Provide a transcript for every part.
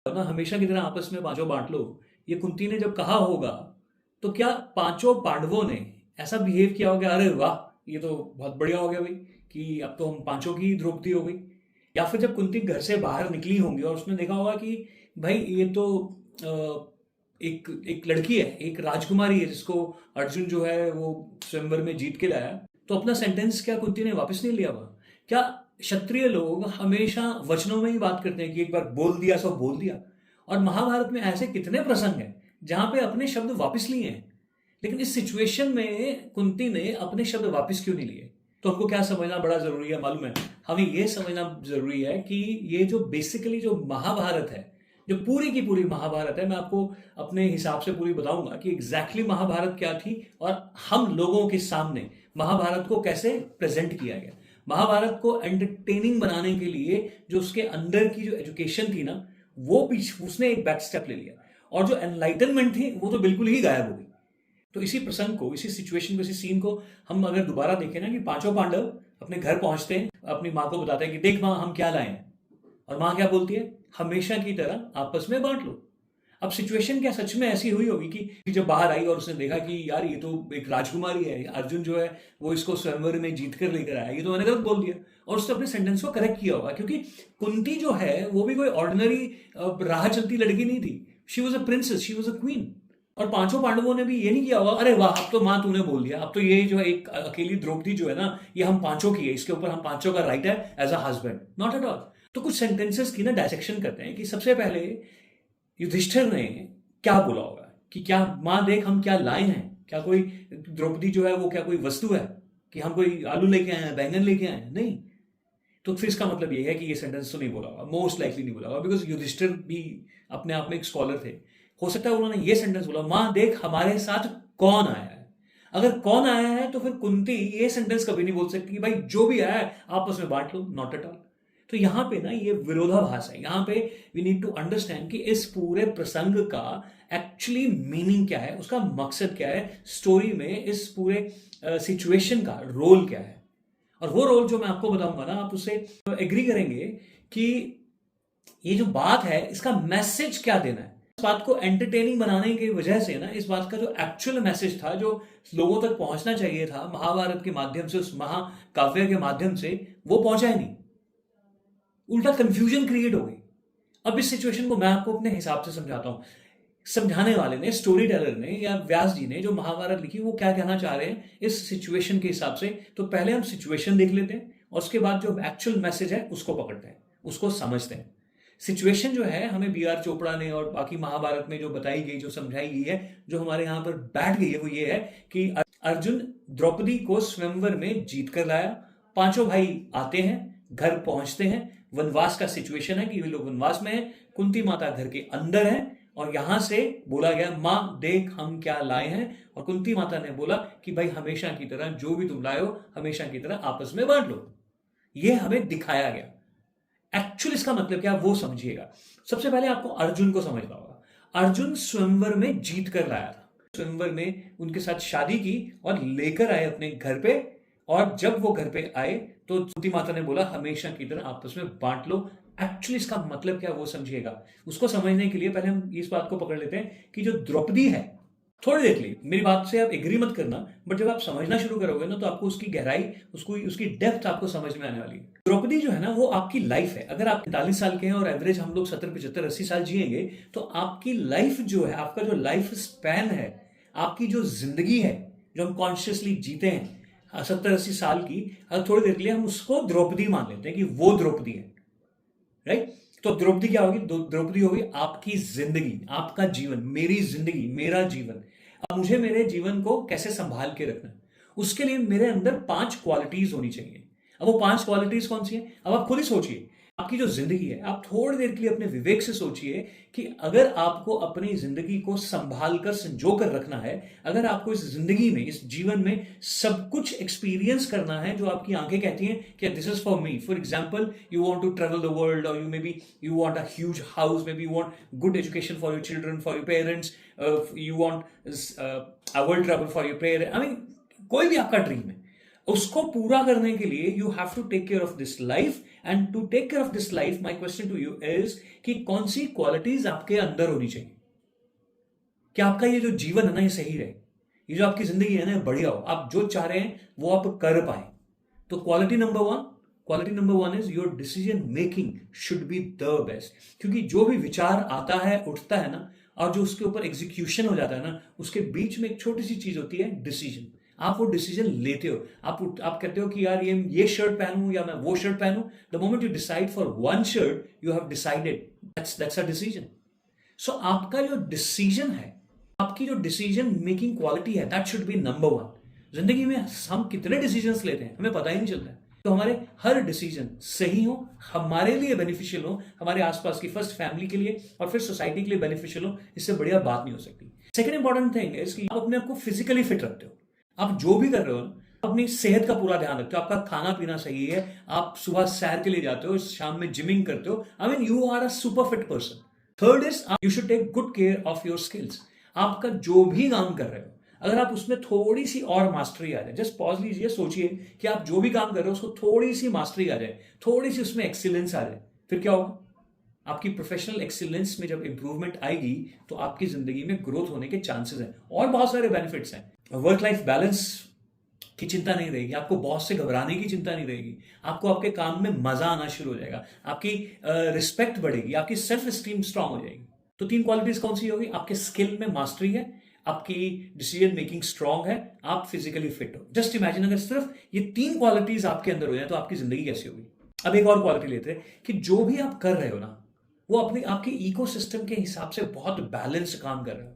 ना हमेशा की तरह आपस में पांचों बांट लो, ये कुंती ने जब कहा होगा तो क्या पांचों पांडवों ने ऐसा बिहेव किया होगा, अरे वाह ये तो बहुत बढ़िया हो गया भाई कि अब तो हम पांचों की द्रौपदी हो गई। या फिर जब कुंती घर से बाहर निकली होंगी और उसने देखा होगा कि भाई ये तो एक एक लड़की है, एक राजकुमारी है जिसको अर्जुन जो है वो स्वयंवर में जीत के लाया, तो अपना सेंटेंस क्या कुंती ने वापस नहीं लिया हुआ? क्या क्षत्रिय लोग हमेशा वचनों में ही बात करते हैं कि एक बार बोल दिया सो बोल दिया? और महाभारत में ऐसे कितने प्रसंग हैं जहां पे अपने शब्द वापस लिए हैं, लेकिन इस सिचुएशन में कुंती ने अपने शब्द वापस क्यों नहीं लिए? तो हमको क्या समझना बड़ा जरूरी है मालूम है? हमें यह समझना जरूरी है कि ये जो बेसिकली जो महाभारत है, जो पूरी की पूरी महाभारत है, मैं आपको अपने हिसाब से पूरी बताऊंगा कि एग्जैक्टली महाभारत क्या थी और हम लोगों के सामने महाभारत को कैसे प्रेजेंट किया गया। महाभारत को एंटरटेनिंग बनाने के लिए जो उसके अंदर की जो एजुकेशन थी ना, वो पीछे उसने एक बैक स्टेप ले लिया, और जो एनलाइटनमेंट थी वो तो बिल्कुल ही गायब हो गई। तो इसी प्रसंग को, इसी सिचुएशन को, इसी सीन को हम अगर दोबारा देखें ना, कि पांचों पांडव अपने घर पहुंचते हैं, अपनी माँ को बताते हैं कि देख माँ हम क्या लाए हैं, और माँ क्या बोलती है, हमेशा की तरह आपस में बांट लो। अब सिचुएशन क्या सच में ऐसी हुई होगी कि जब बाहर आई और उसने देखा कि यार ये तो एक राजकुमारी है, अर्जुन जो है वो इसको स्वयंवर में जीत कर लेकर आया, ये तो मैंने गलत बोल दिया, और उसने अपने सेंटेंस को करेक्ट किया होगा, क्योंकि कुंती जो है वो भी कोई ऑर्डिनरी राह चलती लड़की नहीं थी। She was a princess, she was a queen. और पांचों पांडवों ने भी ये नहीं किया होगा, अरे वाह अब तो माँ तूने बोल दिया, अब तो ये जो एक अकेली द्रौपदी जो है ना, ये हम पांचों की है, इसके ऊपर हम पांचों का राइट है as a husband. Not at all. तो कुछ सेंटेंसेस की ना डायसेक्शन करते हैं कि सबसे पहले युधिष्ठिर ने क्या बोला होगा कि क्या माँ देख हम क्या लाए हैं, क्या कोई द्रौपदी जो है वो क्या कोई वस्तु है कि हम कोई आलू लेके आए हैं, बैंगन लेके आए हैं? नहीं। तो फिर इसका मतलब ये है कि ये सेंटेंस तो नहीं बोला होगा, मोस्ट लाइकली नहीं बोला होगा, बिकॉज युधिष्ठिर भी अपने आप में एक स्कॉलर थे। हो सकता है उन्होंने ये सेंटेंस बोला, माँ देख हमारे साथ कौन आया है। अगर कौन आया है तो फिर कुंती ये सेंटेंस कभी नहीं बोल सकती कि भाई जो भी आया है आपस में बांट लो। Not at all. तो यहां पे ना ये विरोधाभास है। यहां पे वी नीड टू अंडरस्टैंड कि इस पूरे प्रसंग का एक्चुअली मीनिंग क्या है, उसका मकसद क्या है, स्टोरी में इस पूरे सिचुएशन का रोल क्या है। और वो रोल जो मैं आपको बताऊंगा ना, आप उससे एग्री करेंगे कि ये जो बात है इसका मैसेज क्या देना है। इस बात को एंटरटेनिंग बनाने की वजह से ना, इस बात का जो एक्चुअल मैसेज था, जो लोगों तक पहुंचना चाहिए था महाभारत के माध्यम से, उस महाकाव्य के माध्यम से, वो पहुंचा ही नहीं। उल्टा कंफ्यूजन क्रिएट हो गई। अब इस सिचुएशन को मैं आपको अपने हिसाब से समझाता हूं। समझाने वाले ने, स्टोरी टेलर ने या व्यास जी ने जो महाभारत लिखी, वो क्या कहना चाह रहे हैं इस सिचुएशन के हिसाब से। तो पहले हम सिचुएशन देख लेते हैं और उसके बाद जो एक्चुअल मैसेज है उसको पकड़ते हैं, उसको समझते हैं। सिचुएशन जो है हमें बी आर चोपड़ा ने और बाकी महाभारत में जो बताई गई, जो समझाई गई है, जो हमारे यहां पर बैठ गई है, वो ये है कि अर्जुन द्रौपदी को स्वयंवर में जीत कर लाया। पांचों भाई आते हैं, घर पहुंचते हैं, वनवास का सिचुएशन है कि वे लोग वनवास में हैं, कुंती माता घर के अंदर है, और यहां से बोला गया मां देख हम क्या लाए हैं, और कुंती माता ने बोला कि भाई हमेशा की तरह जो भी तुम लाए हो हमेशा की तरह आपस में बांट लो। ये हमें दिखाया गया। एक्चुअल इसका मतलब क्या वो समझिएगा। सबसे पहले आपको अर्जुन को समझना होगा। अर्जुन स्वयंवर में जीत कर लाया था, स्वयंवर में उनके साथ शादी की और लेकर आए अपने घर पे, और जब वो घर पे आए तो कुंती माता ने बोला हमेशा की तरह आपस में बांट लो। एक्चुअली इसका मतलब क्या वो समझिएगा। उसको समझने के लिए पहले हम इस बात को पकड़ लेते हैं कि जो द्रौपदी है, थोड़ी देर के लिए मेरी बात से आप एग्री मत करना, बट जब आप समझना शुरू करोगे ना तो आपको उसकी गहराई, उसको उसकी डेप्थ आपको समझ में आने वाली है। द्रौपदी जो है ना वो आपकी लाइफ है। अगर आप 45 साल के हैं और एवरेज हम लोग 70 75 80 साल जिएंगे, तो आपकी लाइफ जो है, आपका जो लाइफ स्पैन है, आपकी जो जिंदगी है, जो हम कॉन्शियसली जीते हैं 70 80 साल की, अगर थोड़ी देर के लिए हम उसको द्रौपदी मान लेते हैं कि वो द्रौपदी है, राइट? तो द्रौपदी क्या होगी? द्रौपदी होगी आपकी जिंदगी, आपका जीवन, मेरी जिंदगी, मेरा जीवन। अब मुझे मेरे जीवन को कैसे संभाल के रखना है, उसके लिए मेरे अंदर 5 क्वालिटीज होनी चाहिए। अब वो 5 क्वालिटीज कौन सी हैं? अब आप खुद ही सोचिए। आपकी जो जिंदगी है, आप थोड़ी देर के लिए अपने विवेक से सोचिए कि अगर आपको अपनी जिंदगी को संभाल कर, संजो कर रखना है, अगर आपको इस जिंदगी में, इस जीवन में सब कुछ एक्सपीरियंस करना है जो आपकी आंखें कहती हैं कि this is for me. For example, you want to travel the world, और you want a huge house, may be you want good education for your children, for your parents, you want a world travel for your parents. I mean कोई भी आपका dream है, उसको पूरा करने के लिए you have to take care of this life, and to take care of this life my question to you is कि कौन सी क्वालिटीज आपके अंदर होनी चाहिए कि आपका ये जो जीवन है ना ये सही रहे, ये जो आपकी जिंदगी है ना बढ़िया हो, आप जो चाह रहे हैं वो आप कर पाए। तो quality number one is your decision making should be the best, क्योंकि जो भी विचार आता है उठता है ना और जो उसके ऊपर एग्जीक्यूशन हो जाता है ना, उसके बीच में एक छोटी सी चीज होती है डिसीजन। आप वो डिसीजन लेते हो, आप कहते हो कि यार ये शर्ट पहनूं या मैं वो शर्ट पहनूं। The moment you decide for one shirt you have decided, that's a decision. So आपका जो डिसीजन है, आपकी जो डिसीजन मेकिंग क्वालिटी है, that should be number one. जिंदगी में हम कितने डिसीजंस लेते हैं हमें पता ही नहीं चलता है। तो हमारे हर डिसीजन सही हो, हमारे लिए बेनिफिशियल हो, हमारे आसपास की फर्स्ट फैमिली के लिए और फिर सोसाइटी के लिए बेनिफिशियल हो, इससे बढ़िया बात नहीं हो सकती। सेकेंड इंपॉर्टेंट थिंग है कि आप अपने आप को फिजिकली फिट रखते हो। आप जो भी कर रहे हो अपनी सेहत का पूरा ध्यान रखते हो, आपका खाना पीना सही है, आप सुबह सैर के लिए जाते हो, शाम में जिमिंग करते हो, I mean you are a super fit person. Third is you should take good care of your skills. आपका जो भी काम कर रहे हो अगर आप उसमें थोड़ी सी और मास्टरी आ जाए, जस्ट पॉज लीजिए, सोचिए कि आप जो भी काम कर रहे हो उसको थोड़ी सी मास्टरी आ जाए, थोड़ी सी उसमें एक्सीलेंस आ जाए, फिर क्या होगा? आपकी प्रोफेशनल एक्सीलेंस में जब इंप्रूवमेंट आएगी तो आपकी जिंदगी में ग्रोथ होने के चांसेस हैं और बहुत सारे बेनिफिट्स हैं। वर्क लाइफ बैलेंस की चिंता नहीं रहेगी, आपको बॉस से घबराने की चिंता नहीं रहेगी, आपको आपके काम में मजा आना शुरू हो जाएगा, आपकी रिस्पेक्ट बढ़ेगी, आपकी सेल्फ स्टीम स्ट्रांग हो जाएगी। तो तीन क्वालिटीज कौन सी होगी? आपके स्किल में मास्टरी है, आपकी डिसीजन मेकिंग स्ट्रांग है, आप फिजिकली फिट हो। जस्ट इमेजिन अगर सिर्फ ये तीन क्वालिटीज आपके अंदर हो जाए तो आपकी जिंदगी कैसी होगी। अब एक और क्वालिटी लेते हैं कि जो भी आप कर रहे हो ना वो अपने आपके इकोसिस्टम के हिसाब से बहुत बैलेंस काम कर रहे हो।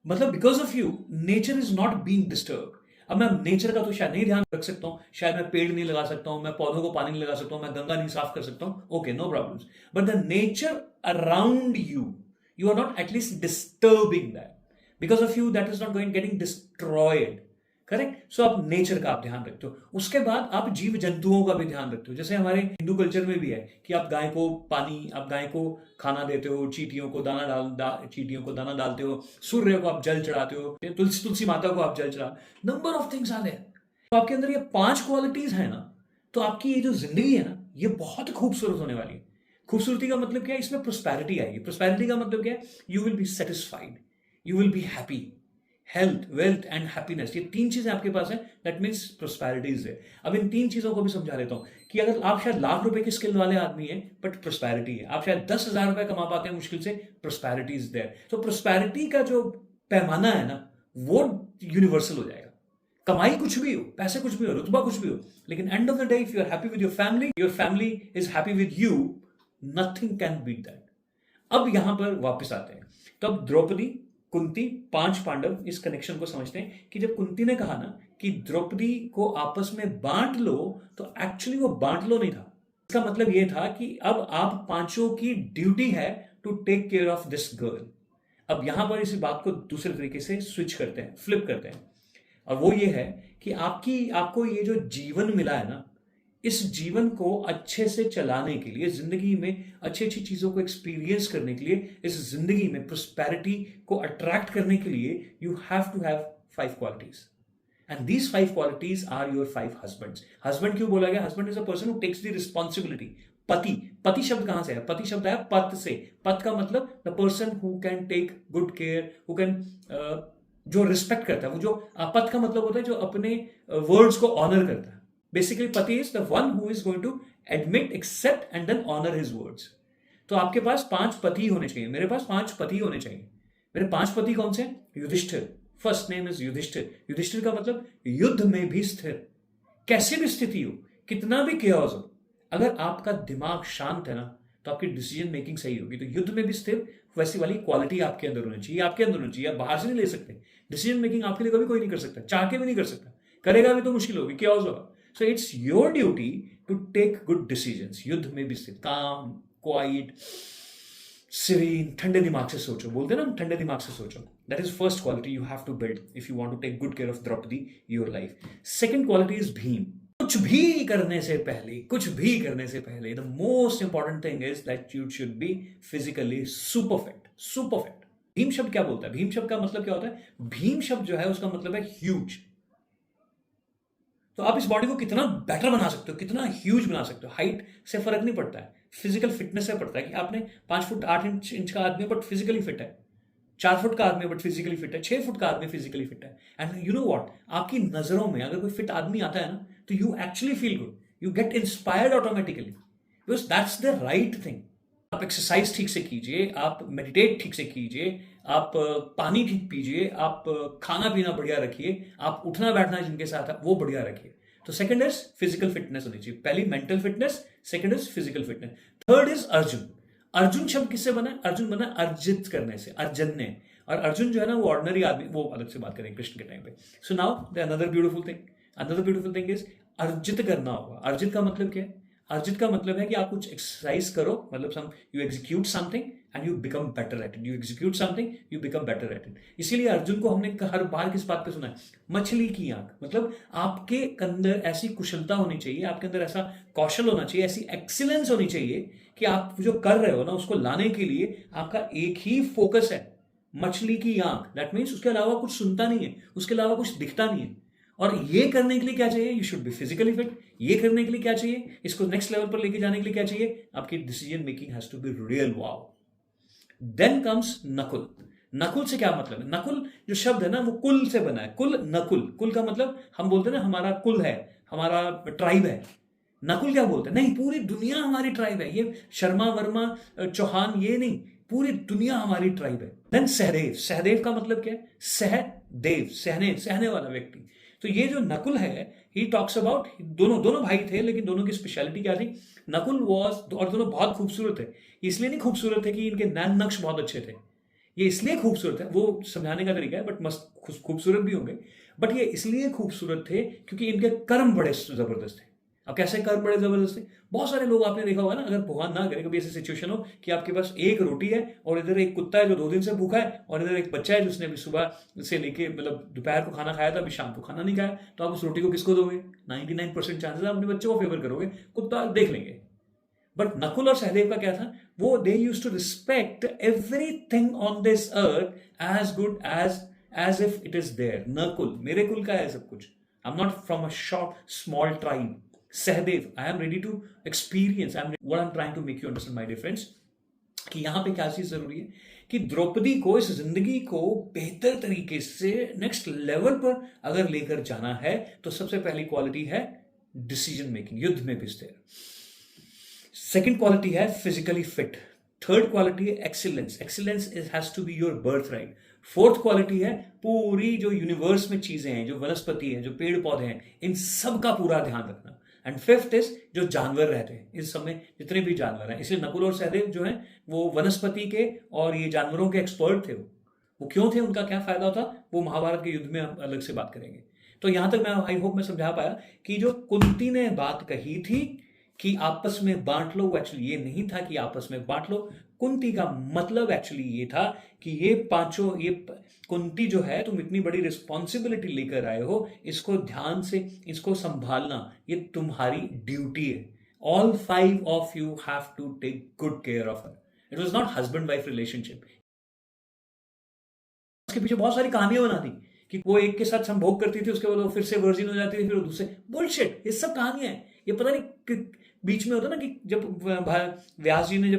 मतलब because of you nature is not being disturb. अब मैं नेचर का तो शायद नहीं ध्यान रख सकता हूँ, शायद मैं पेड़ नहीं लगा सकता हूँ, मैं पौधों को पानी नहीं लगा सकता हूँ, मैं गंगा नहीं साफ कर सकता हूँ, okay no problems, but the nature around you are not at least disturbing that, because of you that is not going getting destroyed. Correct? So आप नेचर का आप ध्यान रखते हो, उसके बाद आप जीव जंतुओं का भी ध्यान रखते हो। जैसे हमारे हिंदू कल्चर में भी है कि आप गाय को पानी, आप गाय को खाना देते हो, चींटियों को चींटियों को दाना डालते हो, सूर्य को आप जल चढ़ाते हो, तुलसी माता को आप जल चढ़ा, number of things are there. तो आपके अंदर ये 5 क्वालिटीज है ना, तो आपकी ये जो जिंदगी है ना ये बहुत खूबसूरत होने वाली है। खूबसूरती का मतलब क्या है? इसमें प्रोस्पेरिटी आएगी। प्रोस्पेरिटी का मतलब क्या है? You will be satisfied, you will be happy. Health, wealth and happiness, ये 3 चीजें आपके पास है, दैट मीन्स प्रोस्पेरिटीज है। अब इन 3 चीजों को भी समझा देता हूं कि अगर आप शायद लाख रुपए की स्किल वाले आदमी हैं बट प्रोस्पेरिटी है, आप शायद 10,000 रुपए कमा पाते हैं मुश्किल से, प्रोस्पेरिटी इज देयर। तो प्रोस्पेरिटी का जो पैमाना है ना वो यूनिवर्सल हो जाएगा। कमाई कुछ भी हो, पैसे कुछ भी हो, रुतबा कुछ भी हो, लेकिन end of the day if you are happy with your family is happy with you, nothing can beat that. अब यहां पर वापस आते हैं। तब द्रौपदी, कुंती, 5 पांडव, इस कनेक्शन को समझते हैं कि जब कुंती ने कहा ना कि द्रौपदी को आपस में बांट लो, तो एक्चुअली वो बांट लो नहीं था। इसका मतलब यह था कि अब आप पांचों की ड्यूटी है to take care of this girl. अब यहां पर इसी बात को दूसरे तरीके से स्विच करते हैं, फ्लिप करते हैं, और वो ये है कि आपको ये जो जीवन मिला है ना, इस जीवन को अच्छे से चलाने के लिए, जिंदगी में अच्छी अच्छी चीजों को एक्सपीरियंस करने के लिए, इस जिंदगी में प्रोस्पेरिटी को अट्रैक्ट करने के लिए you have to have 5 qualities, and these 5 qualities are your 5 husbands. Husband क्यों बोला गया? Husband is a person who takes the responsibility. पति शब्द कहां से है? पति शब्द है पत से। पत का मतलब the person who can take good care, who can जो रिस्पेक्ट करता है, वो जो पत का मतलब होता है जो अपने वर्ड्स को ऑनर करता है। Basically, Pati is the one who is going to admit, accept and then honor his words. तो आपके पास 5 पति होने चाहिए, मेरे पास 5 पति होने चाहिए। मेरे 5 पति कौन से? Yudhishthir, first name is Yudhishthir. Yudhishthir का मतलब युद्ध में भी स्थिर। कैसी भी स्थिति हो, कितना भी chaos हो, अगर आपका दिमाग शांत है ना तो आपकी डिसीजन मेकिंग सही होगी। तो युद्ध में भी स्थिर, वैसी वाली क्वालिटी आपके अंदर होनी चाहिए, आपके अंदर होनी चाहिए। आप बाहर से नहीं ले सकते। डिसीजन मेकिंग आपके लिए कभी कोई नहीं कर सकता, चाह के भी नहीं कर सकता, करेगा भी तो मुश्किल होगी, chaos होगा। So it's your duty to take good decisions. युद्ध में भी स्थिर, काम, क्वाइट, serene, ठंडे दिमाग से सोचो। बोलते ना, ठंडे दिमाग से सोचो। That is first quality you have to build if you want to take good care of Draupadi, your life. Second quality is Bhim. कुछ भी करने से पहले, the most important thing is that you should be physically super fit. Super fit. Bhim शब्द क्या बोलता है? भीम शब्द का मतलब क्या होता है? भीम शब्द जो है उसका मतलब है huge. तो आप इस बॉडी को कितना बेटर बना सकते हो, कितना ह्यूज बना सकते हो। हाइट से फर्क नहीं पड़ता है, फिजिकल फिटनेस से पड़ता है कि आपने 5 फुट 8 इंच का आदमी बट फिजिकली फिट है, 4 फुट का आदमी बट फिजिकली फिट है, 6 फुट का आदमी फिजिकली फिट है। एंड यू नो वॉट, आपकी नजरों में अगर कोई फिट आदमी आता है ना, तो you actually feel good, you get inspired automatically, because that's the right thing. आप एक्सरसाइज ठीक से कीजिए, आप मेडिटेट ठीक से कीजिए, आप पानी ठीक पीजिए, आप खाना पीना बढ़िया रखिए, आप उठना बैठना जिनके साथ है वो बढ़िया रखिए। तो सेकंड इज फिजिकल फिटनेस होनी चाहिए, पहली mental fitness, second is physical fitness, third is Arjun. Arjun शब्द किससे बना है? अर्जुन बना अर्जित करने से, अर्जन ने। और अर्जुन जो है ना वो ऑर्डिनरी आदमी, वो अलग से बात करेंगे कृष्ण के टाइम पे। So now the another beautiful thing is अर्जित करना होगा। अर्जित का मतलब क्या है? अर्जित का मतलब है कि आप कुछ एक्सरसाइज करो, मतलब you execute something and you become better at it, you execute something you become better at it. इसीलिए अर्जुन को हमने हर बार किस बात पे सुना है? मछली की आंख। मतलब आपके अंदर ऐसी कुशलता होनी चाहिए, आपके अंदर ऐसा कौशल होना चाहिए, ऐसी एक्सीलेंस होनी चाहिए कि आप जो कर रहे हो ना उसको लाने के लिए आपका एक ही फोकस है, मछली की आंख। दैट मीन्स उसके अलावा कुछ सुनता नहीं है, उसके अलावा कुछ दिखता नहीं है। और ये करने के लिए क्या चाहिए? You should be physically fit. ये करने के लिए क्या चाहिए? इसको नेक्स्ट लेवल पर लेके जाने के लिए क्या चाहिए? आपकी decision making has to be real wow. Then comes Nakul. Nakul से क्या मतलब है? नकुल जो शब्द है ना वो कुल से बना है, कुल नकुल। कुल का मतलब हम बोलते हैं ना हमारा कुल है, हमारा ट्राइब है। नकुल क्या बोलते हैं? नहीं, पूरी दुनिया हमारी ट्राइब है। ये शर्मा वर्मा चौहान ये नहीं, पूरी दुनिया हमारी ट्राइब है। देन सहदेव। सहदेव का मतलब क्या है? सहदेव, सहने, सहने वाला व्यक्ति। तो ये जो नकुल है, ही टॉक्स अबाउट, दोनों भाई थे लेकिन दोनों की स्पेशलिटी क्या थी? नकुल वॉज, और दोनों बहुत खूबसूरत थे। इसलिए नहीं खूबसूरत थे कि इनके नैन नक्श बहुत अच्छे थे, ये इसलिए खूबसूरत है, वो समझाने का तरीका है, बट मस्त खूबसूरत भी होंगे। बट ये इसलिए खूबसूरत थे क्योंकि इनके कर्म बड़े जबरदस्त थे। अब कैसे कर्म बड़े जबरदस्त थे? बहुत सारे लोग आपने देखा होगा ना, अगर भगवान ना करे कभी ऐसी सिचुएशन हो कि आपके पास एक रोटी है और इधर एक कुत्ता है जो 2 दिन से भूखा है, और इधर एक बच्चा है जिसने अभी सुबह से लेके मतलब दोपहर को खाना खाया था, अभी शाम को खाना नहीं खाया, तो आप उस रोटी को किसको दोगे? 99% चांसेस आप अपने बच्चे को फेवर करोगे, कुत्ता देख लेंगे। बट नकुल और सहदेव का क्या था? वो they used to respect everything on this earth as good as if it is there. Nakul, मेरे कुल का है सब कुछ, I am not from a short small tribe. Sahdev, I am ready to experience, what I am trying to make you understand my dear friends, कि यहां पे क्या चीज जरूरी है कि द्रौपदी को इस जिंदगी को बेहतर तरीके से नेक्स्ट लेवल पर अगर लेकर जाना है तो सबसे पहली क्वालिटी है डिसीजन मेकिंग, युद्ध में भी स्थिर। सेकेंड क्वालिटी है फिजिकली फिट। थर्ड क्वालिटी है excellence, excellence has to be your birth right. Fourth quality है पूरी जो यूनिवर्स में चीजें हैं, जो वनस्पति है, जो पेड़ पौधे हैं, इन सब का पूरा ध्यान रखना। एंड फिफ्थ इज जो जानवर रहते हैं, इस सब में जितने भी जानवर हैं, इसलिए नकुल और सहदेव जो हैं वो वनस्पति के और ये जानवरों के एक्सपर्ट थे। वो क्यों थे, उनका क्या फायदा था, वो महाभारत के युद्ध में हम अलग से बात करेंगे। तो यहां तक मैं आई होप मैं समझा पाया कि जो कुंती ने बात कही थी कि आपस में बांट लो, वो एक्चुअली ये नहीं था कि आपस में बांट लो। कुंती का मतलब एक्चुअली ये था कि ये पांचों, ये कुंती जो है, तुम इतनी बड़ी रिस्पॉन्सिबिलिटी लेकर आए हो, इसको ध्यान से इसको संभालना ये तुम्हारी ड्यूटी है। All 5 of you have to take good care of her. It was not husband wife relationship. उसके पीछे बहुत सारी कहानियां बना दी कि वो एक के साथ संभोग करती थी, उसके बाद वो फिर से वर्जिन हो जाती थी, फिर वो दूसरे, बुलशिट, ये सब कहानियां हैं। ये पता नहीं बीच में होता ना कि जब व्यास जी ने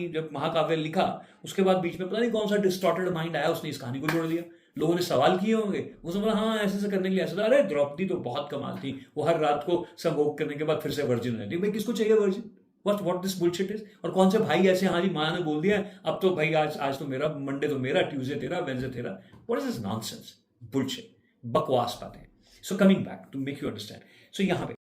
जब महाकाव्य लिखा, उसके बाद बीच में पता नहीं कौन सा डिस्टॉर्टेड माइंड आया, उसने इस कहानी को जोड़ दिया। लोगों ने सवाल किए होंगे, उसने बोला हाँ ऐसे ऐसे करने के लिए ऐसा था। अरे द्रौपदी तो बहुत कमाल थी, वो हर रात को संभोग करने के बाद फिर से वर्जिन हो जाती। भाई किसको चाहिए virgin? What this bullshit is. और कौन से भाई ऐसे, हाँ जी माँ ने बोल दिया अब तो भाई आज तो मेरा, मंडे तो मेरा, ट्यूसडे तेरा, वेडनेसडे तेरा। What is this nonsense, bullshit, बकवास बातें। So coming back to make you understand, so यहाँ पे